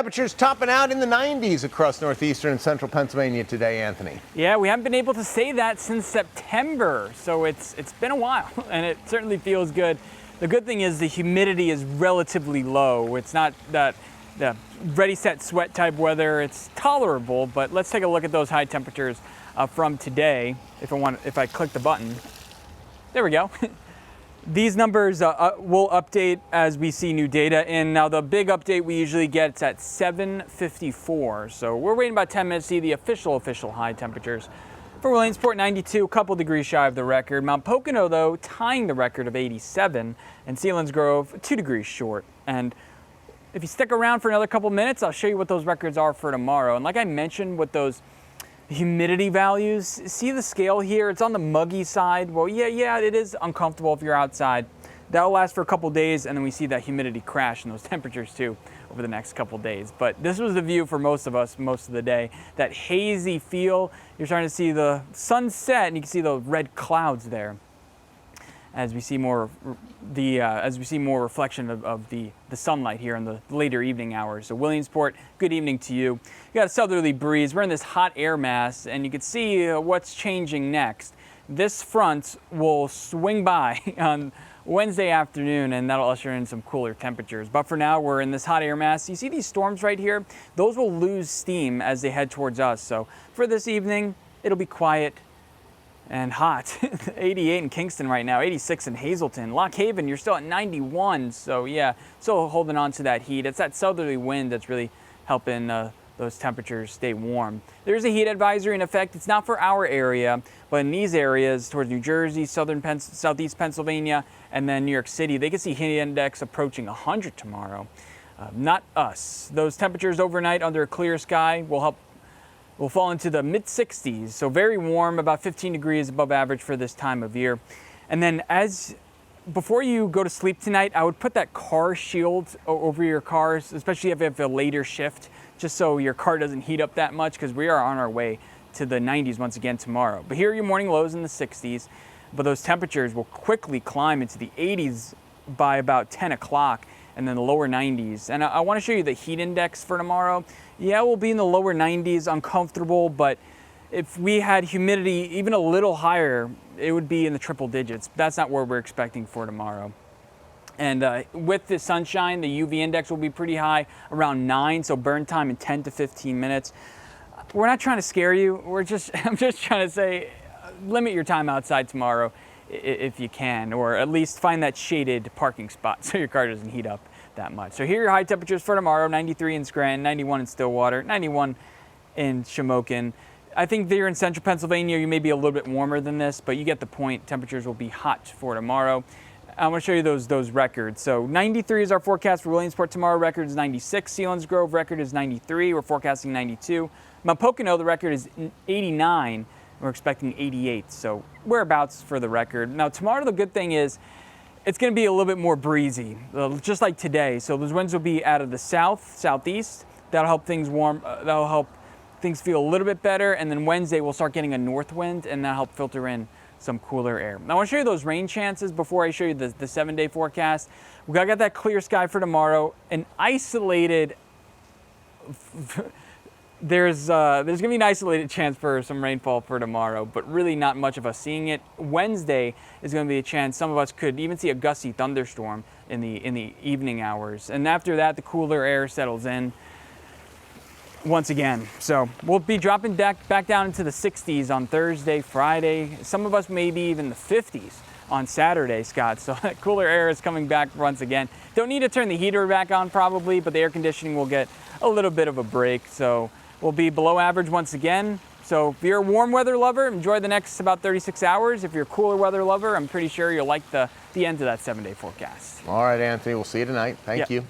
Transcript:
Temperatures topping out in the 90s across northeastern and central Pennsylvania today, Anthony. Yeah, we haven't been able to say that since September, so it's been a while, and it certainly feels good. The good thing is the humidity is relatively low. It's not the ready, set, sweat type weather. It's tolerable, but let's take a look at those high temperatures from today. If I click the button, there we go. These numbers will update as we see new data in. Now the big update we usually get is at 7:54. So we're waiting about 10 minutes to see the official high temperatures. For Williamsport, 92, a couple degrees shy of the record. Mount Pocono, though, tying the record of 87. And Selinsgrove, 2 degrees short. And if you stick around for another couple minutes, I'll show you what those records are for tomorrow. And like I mentioned with those humidity values, see the scale here? It's on the muggy side. Well, yeah, it is uncomfortable if you're outside. That'll last for a couple days, and then we see that humidity crash and those temperatures too over the next couple days. But this was the view for most of us most of the day. That hazy feel. You're starting to see the sunset, and you can see the red clouds there as we see more reflection of the sunlight here in the later evening hours. So Williamsport, good evening to you. You got a southerly breeze. We're in this hot air mass, and you can see what's changing next. This front will swing by on Wednesday afternoon, and that'll usher in some cooler temperatures. But for now, we're in this hot air mass. You see these storms right here? Those will lose steam as they head towards us. So for this evening, it'll be quiet and hot. 88 in Kingston right now, 86 in Hazleton. Lock Haven, you're still at 91. So yeah, still holding on to that heat. It's that southerly wind that's really helping those temperatures stay warm. There's a heat advisory in effect. It's not for our area, but in these areas towards New Jersey, southeast Pennsylvania, and then New York City, they can see heat index approaching 100 tomorrow. Not us. Those temperatures overnight under a clear sky will fall into the mid-60s, so very warm, about 15 degrees above average for this time of year. And then before you go to sleep tonight, I would put that car shield over your cars, especially if you have a later shift, just so your car doesn't heat up that much, because we are on our way to the 90s once again tomorrow. But here are your morning lows in the 60s, but those temperatures will quickly climb into the 80s by about 10 o'clock, and then the lower 90s. And I want to show you the heat index for tomorrow. Yeah, we'll be in the lower 90s, uncomfortable, but if we had humidity even a little higher, it would be in the triple digits. That's not what we're expecting for tomorrow. And with the sunshine, the UV index will be pretty high, around 9, so burn time in 10 to 15 minutes. We're not trying to scare you. I'm just trying to say, limit your time outside tomorrow if you can, or at least find that shaded parking spot so your car doesn't heat up that much. So here are your high temperatures for tomorrow: 93 in Scranton, 91 in Stillwater, 91 in Shamokin. I think there in central Pennsylvania, you may be a little bit warmer than this, but you get the point. Temperatures will be hot for tomorrow. I'm going to show you those records. So 93 is our forecast for Williamsport tomorrow. Record is 96. Selinsgrove record is 93. We're forecasting 92. Mount Pocono, the record is 89. We're expecting 88. So whereabouts for the record. Now tomorrow, the good thing is it's going to be a little bit more breezy, just like today. So those winds will be out of the southeast. That'll help things warm. That'll help things feel a little bit better. And then Wednesday, we'll start getting a north wind, and that'll help filter in some cooler air. Now I want to show you those rain chances before I show you the 7-day forecast. We got that clear sky for tomorrow. An isolated, there's going to be an isolated chance for some rainfall for tomorrow, but really not much of us seeing it. Wednesday is going to be a chance. Some of us could even see a gusty thunderstorm in the evening hours. And after that, the cooler air settles in once again. So we'll be dropping back down into the 60s on Thursday, Friday. Some of us maybe even the 50s on Saturday, Scott. So that cooler air is coming back once again. Don't need to turn the heater back on probably, but the air conditioning will get a little bit of a break. So we'll be below average once again. So if you're a warm weather lover, enjoy the next about 36 hours. If you're a cooler weather lover, I'm pretty sure you'll like the end of that 7-day forecast. All right, Anthony, we'll see you tonight. Thank you.